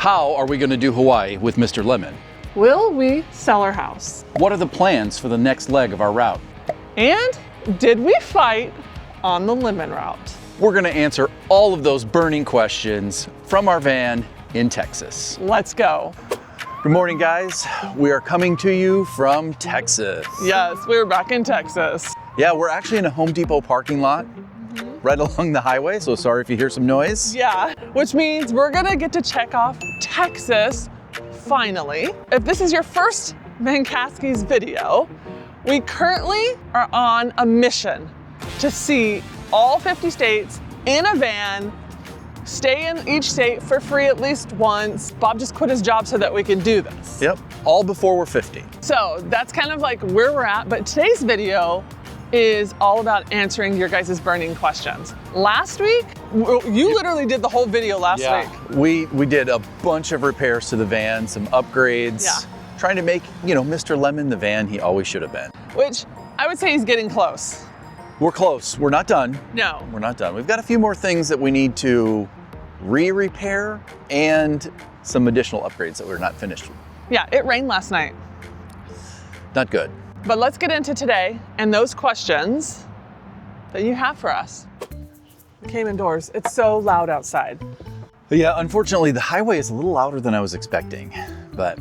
How are we going to do Hawaii with Mr. Lemon? Will we sell our house? What are the plans for the next leg of our route? And did we fight on the lemon route? We're going to answer all of those burning questions from our van in Texas. Let's go. Good morning, guys. We are coming to you from Texas. Yes, we're back in Texas. Yeah, we're actually in a Home Depot parking lot right along the highway, so sorry if you hear some noise. Yeah, which means we're gonna get to check off Texas, finally. If this is your first Vancaskeys video, we currently are on a mission to see all 50 states in a van, stay in each state for free at least once. Bob just quit his job so that we can do this. Yep, all before we're 50. So that's kind of like where we're at, but today's video is all about answering your guys' burning questions. Last week, you literally did the whole video last week. We did a bunch of repairs to the van, some upgrades, trying to make, Mr. Lemon the van he always should have been. Which I would say he's getting close. We're close, we're not done. No. We're not done. We've got a few more things that we need to re-repair and some additional upgrades that we're not finished with. Yeah, it rained last night. Not good. But let's get into today and those questions that you have for us. We came indoors. It's so loud outside. Yeah, unfortunately, the highway is a little louder than I was expecting, but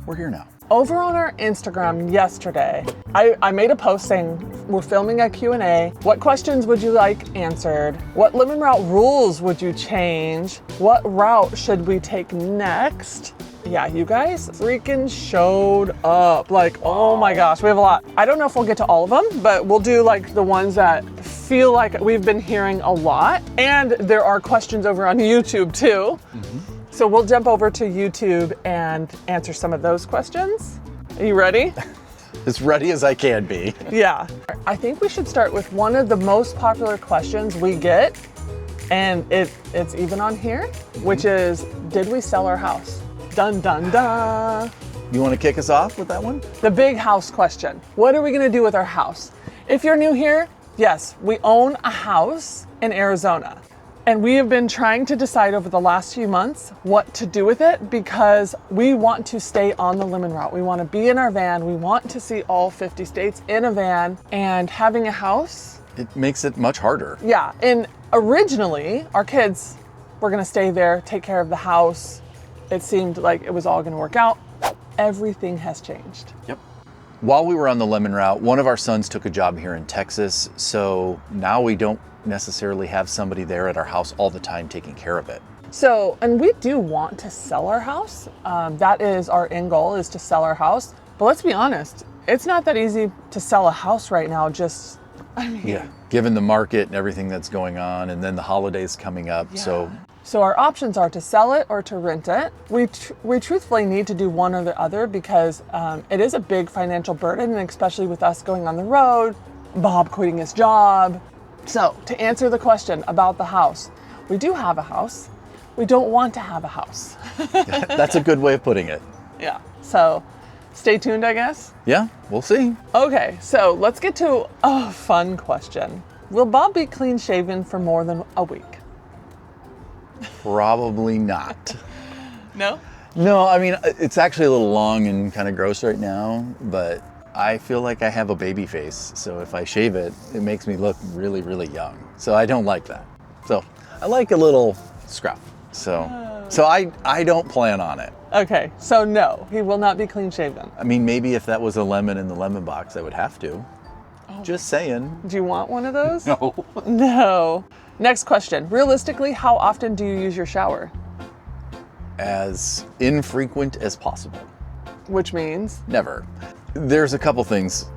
we're here now. Over on our Instagram yesterday, I made a post saying we're filming a Q&A. What questions would you like answered? What lemon route rules would you change? What route should we take next? Yeah, you guys freaking showed up. Like, oh my gosh, we have a lot. I don't know if we'll get to all of them, but we'll do like the ones that feel like we've been hearing a lot. And there are questions over on YouTube too. So we'll jump over to YouTube and answer some of those questions. Are you ready? As ready as I can be. Yeah. I think we should start with one of the most popular questions we get, and it's even on here, which is, did we sell our house? Dun, dun, dun. You want to kick us off with that one? The big house question. What are we going to do with our house? If you're new here, yes, we own a house in Arizona. And we have been trying to decide over the last few months what to do with it because we want to stay on the lemon route. We want to be in our van. We want to see all 50 states in a van, and having a house. It makes it much harder. Yeah, and originally our kids were going to stay there, take care of the house. It seemed like it was all going to work out. Everything has changed. Yep. While we were on the lemon route, one of our sons took a job here in Texas, so now we don't necessarily have somebody there at our house all the time taking care of it. So, and we do want to sell our house. That is our end goal, is to sell our house. But let's be honest, it's not that easy to sell a house right now. Yeah, given the market and everything that's going on, and then the holidays coming up. Yeah. So our options are to sell it or to rent it. We truthfully need to do one or the other because it is a big financial burden, and especially with us going on the road, Bob quitting his job. So to answer the question about the house, we do have a house. We don't want to have a house. That's a good way of putting it. Yeah, so stay tuned, I guess. Yeah, we'll see. Okay, so let's get to a fun question. Will Bob be clean shaven for more than a week? Probably not. No? No, I mean, it's actually a little long and kind of gross right now, but I feel like I have a baby face. So if I shave it, it makes me look really, really young. So I don't like that. So I like a little scruff. So I don't plan on it. Okay, so no, he will not be clean shaven. I mean, maybe if that was a lemon in the lemon box, I would have to. Oh. Just saying. Do you want one of those? No. No. Next question. Realistically, how often do you use your shower? As infrequent as possible. Which means? Never. There's a couple things.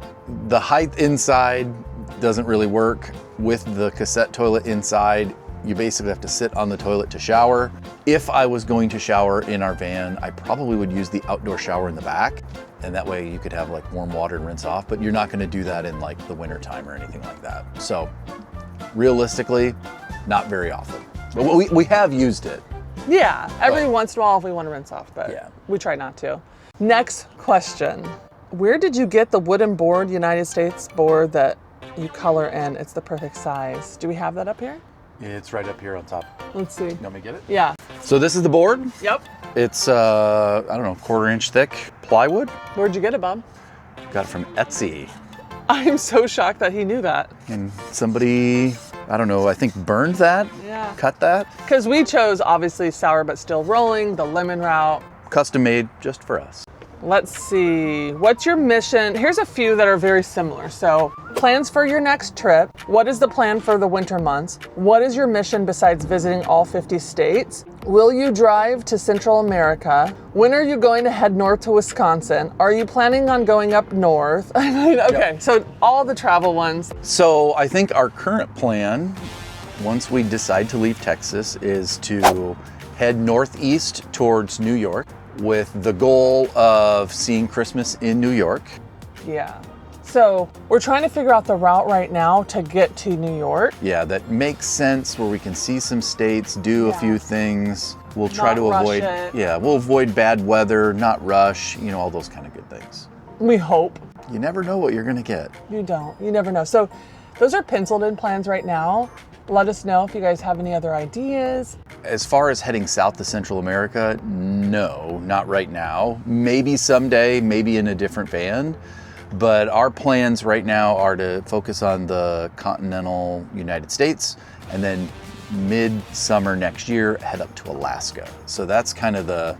The height inside doesn't really work. With the cassette toilet inside, you basically have to sit on the toilet to shower. If I was going to shower in our van, I probably would use the outdoor shower in the back, and that way you could have like warm water and rinse off, but you're not gonna do that in like the winter time or anything like that. So realistically, not very often. But we have used it. Yeah, every once in a while if we want to rinse off, but yeah, we try not to. Next question. Where did you get the wooden board, United States board that you color in? It's the perfect size. Do we have that up here? It's right up here on top. Let's see. You want me to get it? Yeah. So this is the board. Yep. It's, I don't know, 1/4 inch thick plywood. Where'd you get it, Bob? Got it from Etsy. I'm so shocked that he knew that. And somebody, I don't know, I think burned that, Yeah. cut that. Because we chose, obviously, sour but still rolling, the lemon route. Custom made just for us. Let's see, what's your mission? Here's a few that are very similar. So, plans for your next trip. What is the plan for the winter months? What is your mission besides visiting all 50 states? Will you drive to Central America? When are you going to head north to Wisconsin? Are you planning on going up north? I mean, okay, so all the travel ones. So I think our current plan, once we decide to leave Texas, is to head northeast towards New York, with the goal of seeing Christmas in New York. Yeah. So we're trying to figure out the route right now to get to New York. Yeah, that makes sense, where we can see some states, do a few things. We'll try Not to rush avoid, it. we'll avoid bad weather, not rush, you know, all those kind of good things. We hope. You never know what you're gonna get. You don't. You never know. So those are penciled in plans right now. Let us know if you guys have any other ideas. As far as heading south to Central America, no, not right now. Maybe someday, maybe in a different van. But our plans right now are to focus on the continental United States, and then mid-summer next year, head up to Alaska. So that's kind of the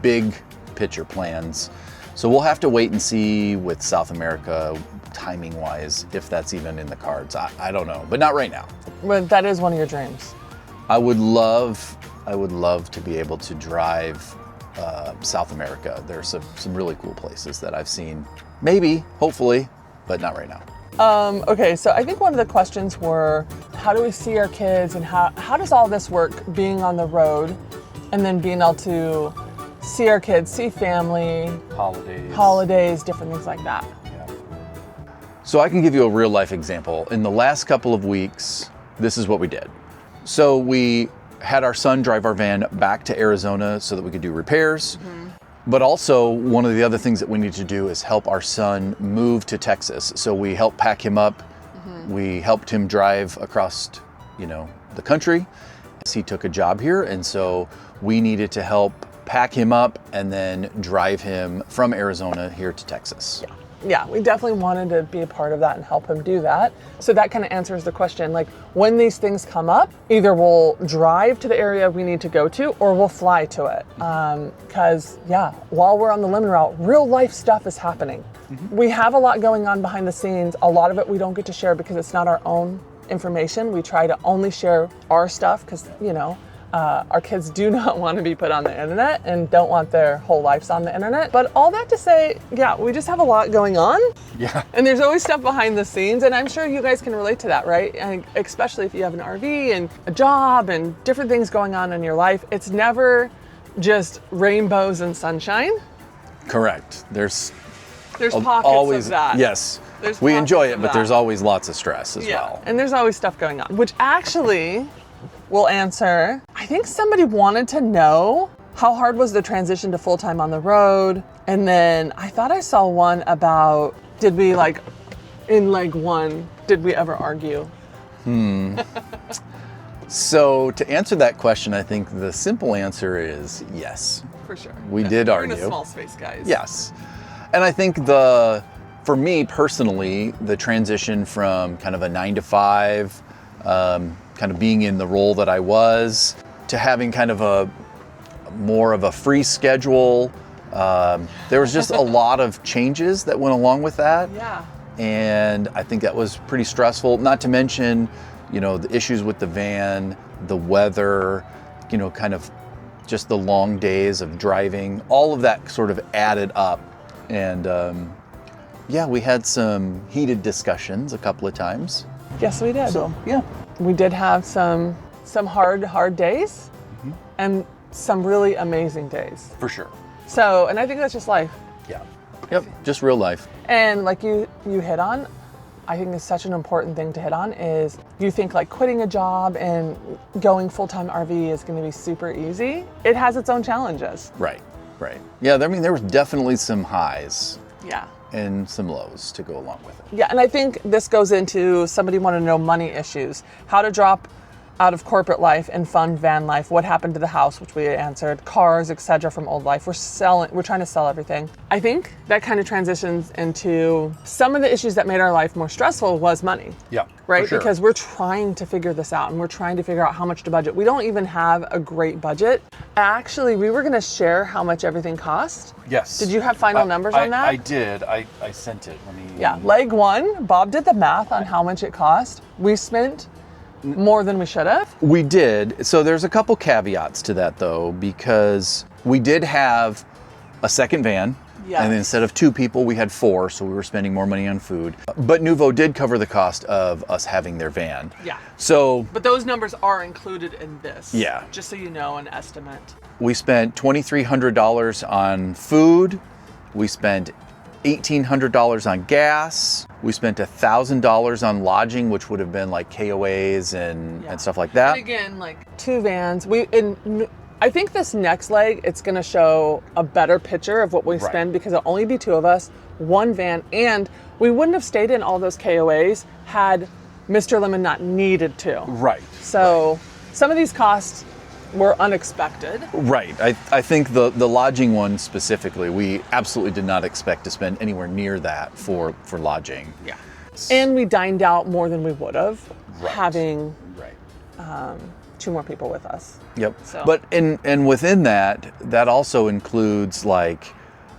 big picture plans. So we'll have to wait and see with South America, timing wise, if that's even in the cards. I don't know, but not right now. But that is one of your dreams. I would love to be able to drive South America. There's some really cool places that I've seen. Maybe, hopefully, but not right now. Okay, so I think one of the questions were, how do we see our kids, and how does all this work, being on the road and then being able to see our kids, see family, holidays, different things like that. So I can give you a real life example. In the last couple of weeks, this is what we did. So we had our son drive our van back to Arizona so that we could do repairs. But also, one of the other things that we need to do is help our son move to Texas. So we helped pack him up. We helped him drive across, the country. He took a job here, and so we needed to help pack him up and then drive him from Arizona here to Texas. Yeah, we definitely wanted to be a part of that and help him do that. So that kind of answers the question, like when these things come up, either we'll drive to the area we need to go to or we'll fly to it. Because while we're on the lemon route, real life stuff is happening. We have a lot going on behind the scenes. A lot of it we don't get to share because it's not our own information. We try to only share our stuff because, our kids do not want to be put on the internet and don't want their whole lives on the internet. But all that to say, we just have a lot going on. Yeah. And there's always stuff behind the scenes. And I'm sure you guys can relate to that, right? And especially if you have an RV and a job and different things going on in your life. It's never just rainbows and sunshine. Correct. There's pockets always, of that. Yes. There's we enjoy pockets it, of but that. there's always lots of stress as well. And there's always stuff going on, which actually will answer, I think somebody wanted to know how hard was the transition to full-time on the road. And then I thought I saw one about, did we in leg one, did we ever argue? So to answer that question, I think the simple answer is yes. For sure. We did argue. We're in a small space, guys. Yes. And I think for me personally, the transition from kind of a 9-to-5, kind of being in the role that I was, to having kind of more of a free schedule. There was just a lot of changes that went along with that. Yeah. And I think that was pretty stressful, not to mention, the issues with the van, the weather, kind of just the long days of driving, all of that sort of added up. And we had some heated discussions a couple of times. Yes, we did. So, yeah. We did have some hard days and some really amazing days. For sure. So, and I think that's just life. Yeah. Yep. Just real life. And like you hit on, I think is such an important thing to hit on is you think like quitting a job and going full-time RV is going to be super easy. It has its own challenges. Right. Yeah, there was definitely some highs. Yeah. And some lows to go along with it. Yeah, and I think this goes into somebody wanted to know money issues. How to drop out of corporate life and fund van life. What happened to the house, which we answered, cars, etc. from old life. We're trying to sell everything. I think that kind of transitions into some of the issues that made our life more stressful was money. Yeah. Right? For sure. Because we're trying to figure this out and we're trying to figure out how much to budget. We don't even have a great budget. Actually, we were going to share how much everything cost. Yes. Did you have final numbers on that? I did. I sent it. Let me. Yeah. Leg one, Bob did the math on how much it cost. We spent more than we should have. We did. So there's a couple caveats to that though, because we did have a second van. Yes. And instead of 2 people, we had 4, so we were spending more money on food. But Nuvo did cover the cost of us having their van. Yeah. So But those numbers are included in this. Yeah. Just so you know, an estimate. we spent $2,300 on food. We spent $1,800 on gas. We spent $1,000 on lodging, which would have been like KOAs and stuff like that. And again, like 2 vans. I think this next leg, it's going to show a better picture of what we spend because it'll only be 2 of us, 1 van, and we wouldn't have stayed in all those KOAs had Mr. Lemon not needed to. Right. So some of these costs were unexpected. Right. I think the lodging one specifically, we absolutely did not expect to spend anywhere near that for lodging. Yeah. And we dined out more than we would have having 2 more people with us. Yep. So. But and within that also includes like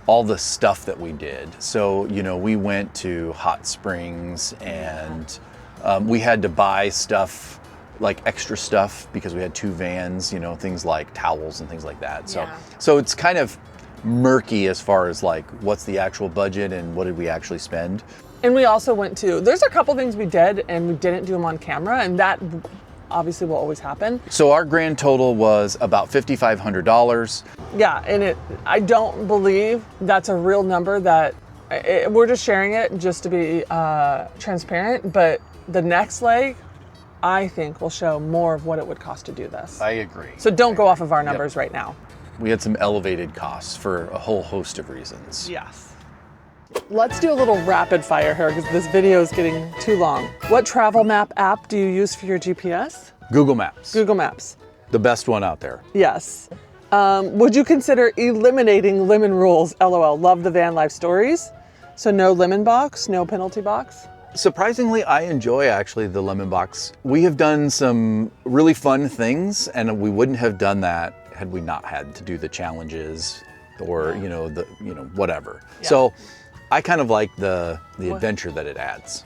all the stuff that we did. So, we went to hot springs and we had to buy stuff, like extra stuff, because we had 2 vans, things like towels and things like that. So it's kind of murky as far as like what's the actual budget and what did we actually spend. And we also there's a couple things we did and we didn't do them on camera, and that obviously will always happen. So our grand total was about $5,500. Yeah, and I don't believe that's a real number we're just sharing it just to be transparent, but the next leg, I think, will show more of what it would cost to do this. I agree. So don't go off of our numbers right now. We had some elevated costs for a whole host of reasons. Yes. Let's do a little rapid fire here because this video is getting too long. What travel map app do you use for your GPS? Google Maps. Google Maps. The best one out there. Yes. Would you consider eliminating lemon rules? LOL. Love the van life stories. So no lemon box, no penalty box. Surprisingly, I enjoy actually the lemon box. We have done some really fun things, and we wouldn't have done that had we not had to do the challenges or whatever. Yeah. So I kind of like the adventure that it adds.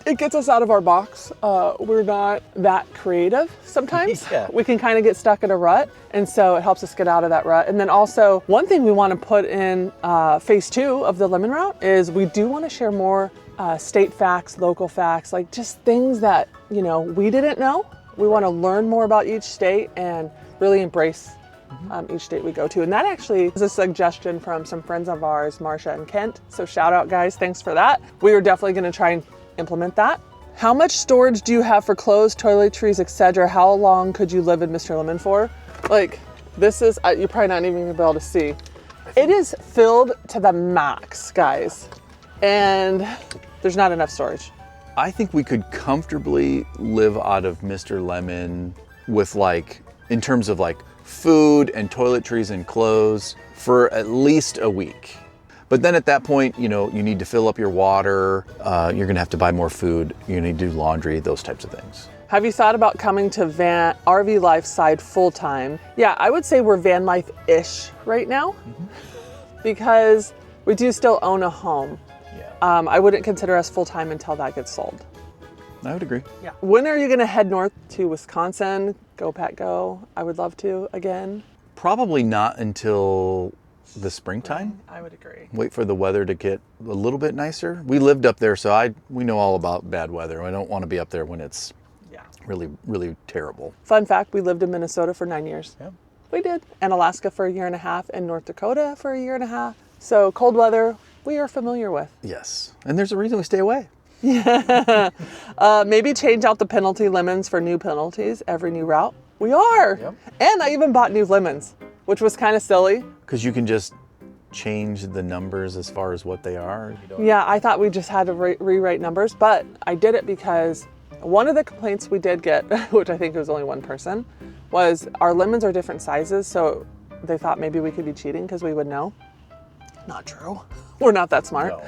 It gets us out of our box. We're not that creative sometimes. Yeah. We can kind of get stuck in a rut, and so it helps us get out of that rut. And then also, one thing we want to put in phase 2 of the lemon route is we do want to share more state facts, local facts, like just things that we didn't know. We want to learn more about each state and really embrace each state we go to. And that actually is a suggestion from some friends of ours, Marcia and Kent. So shout out, guys. Thanks for that. We are definitely going to try and implement that. How much storage do you have for clothes, toiletries, etc.? How long could you live in Mr. Lemon for? Like, this is, you're probably not even going to be able to see. It is filled to the max, guys. And there's not enough storage. I think we could comfortably live out of Mr. Lemon with in terms of food and toiletries and clothes for at least a week. But then at that point, you need to fill up your water. You're gonna have to buy more food. You need to do laundry, those types of things. Have you thought about coming to RV life side full time? Yeah, I would say we're van life-ish right now because we do still own a home. Yeah. I wouldn't consider us full time until that gets sold. I would agree. Yeah. When are you gonna head north to Wisconsin? Go Pat Go. I would love to again. Probably not until the springtime. I would agree. Wait for the weather to get a little bit nicer. We lived up there, so we know all about bad weather. I don't want to be up there when it's really, really terrible. Fun fact, we lived in Minnesota for 9 years. Yeah. We did. And Alaska for 1.5 years and North Dakota for 1.5 years. So cold weather, we are familiar with. Yes. And there's a reason we stay away. Maybe change out the penalty lemons for new penalties every new route. We are. Yep. And I even bought new lemons, which was kind of silly. Because you can just change the numbers as far as what they are. Yeah, I thought we just had to rewrite numbers, but I did it because One of the complaints we did get, which I think was only one person, was our lemons are different sizes. So they thought maybe we could be cheating because we would know. Not true. We're not that smart. No.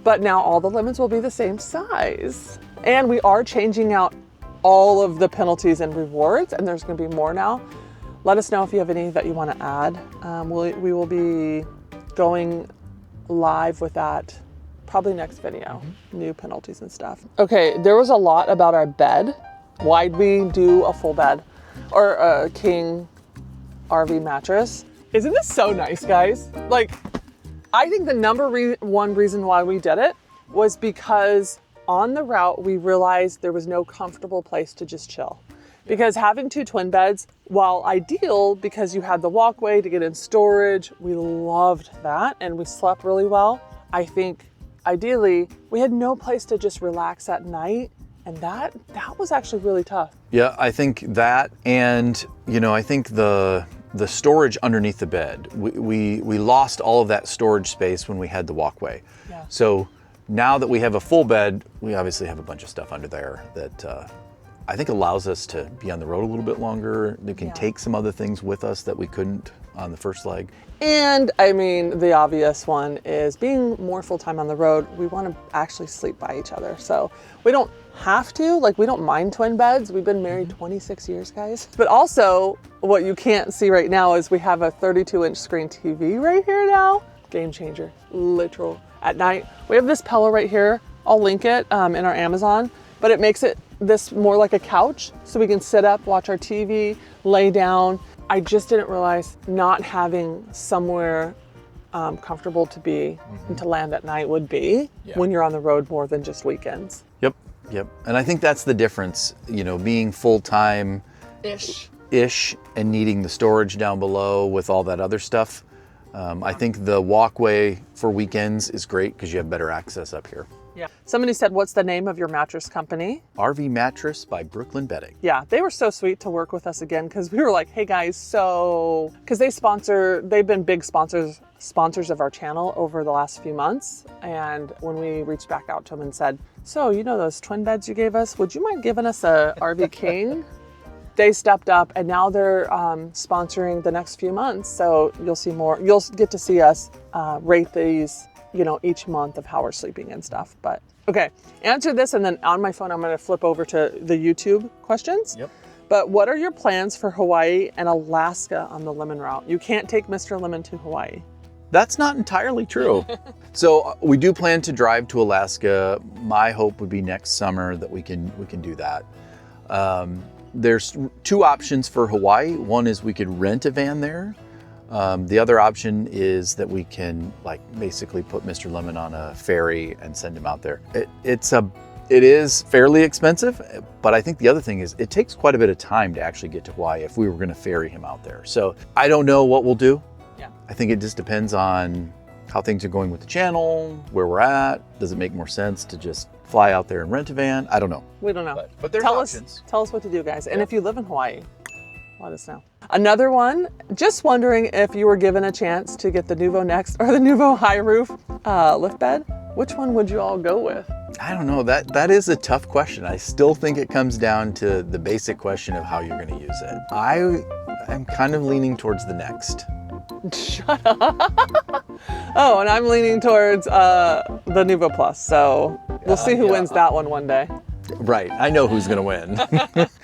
But now all the lemons will be the same size. And we are changing out all of the penalties and rewards, and there's going to be more now. Let us know if you have any that you want to add. We will be going live with that probably next video, new penalties and stuff. Okay, there was a lot about our bed. Why'd we do a full bed or a king RV mattress? Isn't this so nice, guys? Like, I think the number one reason why we did it was because on the route, we realized there was no comfortable place to just chill. Because having 2 twin beds, while ideal because you had the walkway to get in storage, we loved that and we slept really well. I think ideally we had no place to just relax at night, and that was actually really tough. Yeah, I think that, and I think the storage underneath the bed, we lost all of that storage space when we had the walkway. Yeah. So now that we have a full bed, we obviously have a bunch of stuff under there that I think allows us to be on the road a little bit longer. We can take some other things with us that we couldn't on the first leg. And I mean, the obvious one is being more full-time on the road, we want to actually sleep by each other. So we don't have to, like, we don't mind twin beds. We've been married 26 years, guys. But also what you can't see right now is we have a 32-inch screen TV right here now. Game changer, literal. At night, we have this pillow right here. I'll link it in our Amazon, but it makes this more like a couch so we can sit up, watch our TV, lay down. I just didn't realize not having somewhere comfortable to be and to land at night would be when you're on the road more than just weekends. Yep. And I think that's the difference, being full-time ish and needing the storage down below with all that other stuff. I think the walkway for weekends is great because you have better access up here. Yeah. Somebody said, what's the name of your mattress company? RV Mattress by Brooklyn Bedding. Yeah, they were so sweet to work with us again because we were like, hey guys, because they've been big sponsors of our channel over the last few months. And when we reached back out to them and said, so those twin beds you gave us, would you mind giving us a RV King? They stepped up and now they're sponsoring the next few months. So you'll see more, you'll get to see us rate these each month of how we're sleeping and stuff. But okay, answer this, and then on my phone, I'm going to flip over to the YouTube questions. Yep. But what are your plans for Hawaii and Alaska on the lemon route? You can't take Mr. Lemon to Hawaii. That's not entirely true. So we do plan to drive to Alaska. My hope would be next summer that we can do that. There's 2 options for Hawaii. One is we could rent a van there. The other option is that we can basically put Mr. Lemon on a ferry and send him out there. It is fairly expensive, but I think the other thing is it takes quite a bit of time to actually get to Hawaii if we were going to ferry him out there. So I don't know what we'll do. Yeah. I think it just depends on how things are going with the channel, where we're at. Does it make more sense to just fly out there and rent a van? I don't know. We don't know. But there's options. Tell us what to do, guys. And if you live in Hawaii, let us know. Another one, just wondering if you were given a chance to get the Nuvo Next or the Nuvo High Roof lift bed, which one would you all go with? I don't know. That is a tough question. I still think it comes down to the basic question of how you're going to use it. I am kind of leaning towards the Next. Shut up. Oh, and I'm leaning towards the Nuvo Plus. So we'll see who wins that one day. Right. I know who's going to win.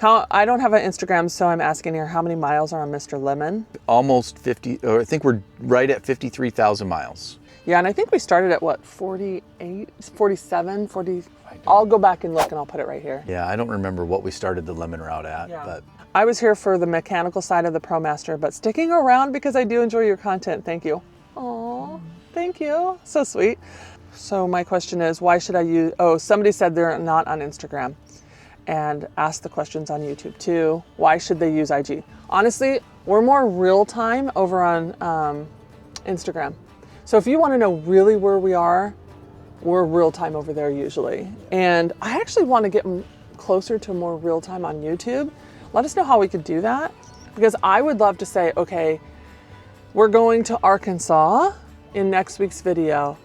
I don't have an Instagram, so I'm asking here, how many miles are on Mr. Lemon? Almost 50, or I think we're right at 53,000 miles. Yeah, and I think we started at what, 48, 47, 40? I'll go back and look and I'll put it right here. Yeah, I don't remember what we started the Lemon route at, Yeah. but I was here for the mechanical side of the ProMaster, but sticking around because I do enjoy your content. Thank you. Aw, thank you. So sweet. So my question is, why should I use, somebody said they're not on Instagram and asked the questions on YouTube too. Why should they use IG? Honestly, we're more real time over on Instagram. So if you want to know really where we are, we're real time over there usually. And I actually want to get closer to more real time on YouTube. Let us know how we could do that, because I would love to say, okay, we're going to Arkansas in next week's video.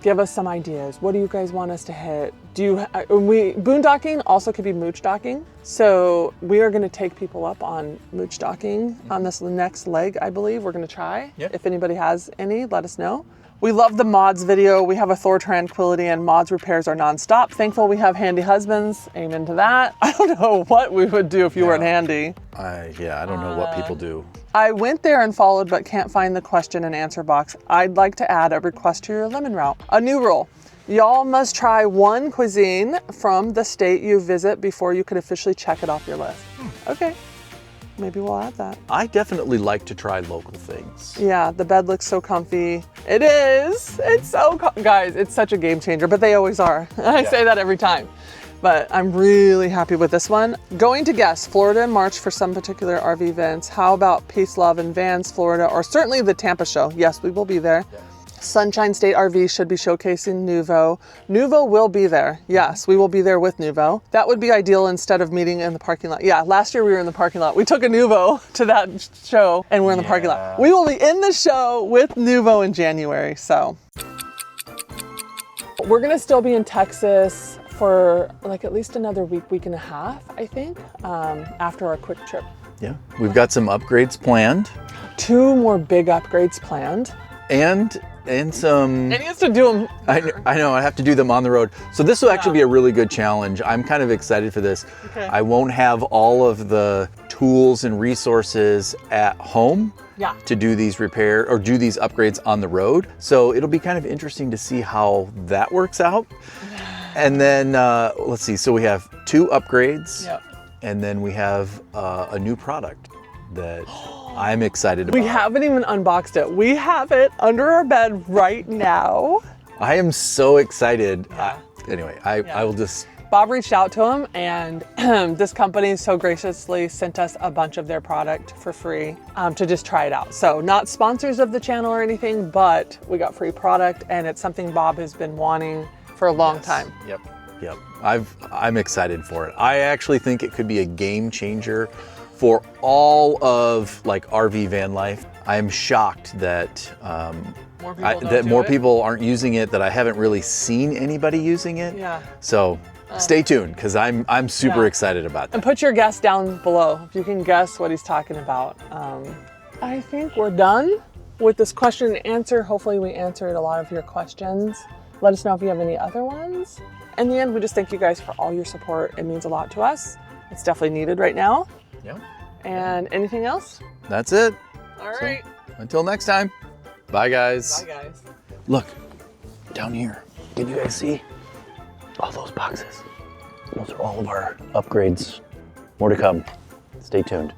Give us some ideas. What do you guys want us to hit? boondocking also could be mooch docking. So we are going to take people up on mooch docking on this next leg, I believe. We're going to try. Yep. If anybody has any, let us know. We love the mods video. We have a Thor Tranquility and mods repairs are nonstop. Thankful we have handy husbands. Amen to that. I don't know what we would do if you weren't handy. I don't know what people do. I went there and followed, but can't find the question and answer box. I'd like to add a request to your lemon route. A new rule. Y'all must try one cuisine from the state you visit before you could officially check it off your list. Okay. Maybe we'll add that. I definitely like to try local things. Yeah, the bed looks so comfy. It is. It's so, guys, it's such a game changer, but they always are. I say that every time. But I'm really happy with this one. Going to guess, Florida in March for some particular RV events. How about Peace, Love, and Vans, Florida, or certainly the Tampa show? Yes, we will be there. Yeah. Sunshine State RV should be showcasing Nuvo. Nuvo will be there. Yes, we will be there with Nuvo. That would be ideal instead of meeting in the parking lot. Yeah, last year we were in the parking lot. We took a Nuvo to that show and we're in the parking lot. We will be in the show with Nuvo in January, so. We're gonna still be in Texas for like at least another week and a half, I think, after our quick trip. Yeah, we've got some upgrades planned. 2 more big upgrades planned. And some... And he has to do them. I know, I have to do them on the road. So this will actually be a really good challenge. I'm kind of excited for this. Okay. I won't have all of the tools and resources at home to do these repair or do these upgrades on the road. So it'll be kind of interesting to see how that works out. And then, let's see, so we have 2 upgrades. Yep. And then we have a new product that I'm excited about. We haven't even unboxed it. We have it under our bed right now. I am so excited. Anyway, I will just... Bob reached out to him and this company so graciously sent us a bunch of their product for free to just try it out. So not sponsors of the channel or anything, but we got free product and it's something Bob has been wanting for a long time. Yep. I'm excited for it. I actually think it could be a game changer for all of like RV van life. I am shocked that more people aren't using it, that I haven't really seen anybody using it. Yeah. So stay tuned because I'm super excited about that. And put your guess down below if you can guess what he's talking about. I think we're done with this question and answer. Hopefully we answered a lot of your questions. Let us know if you have any other ones. In the end, we just thank you guys for all your support. It means a lot to us. It's definitely needed right now. Yeah. And anything else? That's it. All right. So, until next time. Bye, guys. Bye, guys. Look, down here. Can you guys see all those boxes? Those are all of our upgrades. More to come. Stay tuned.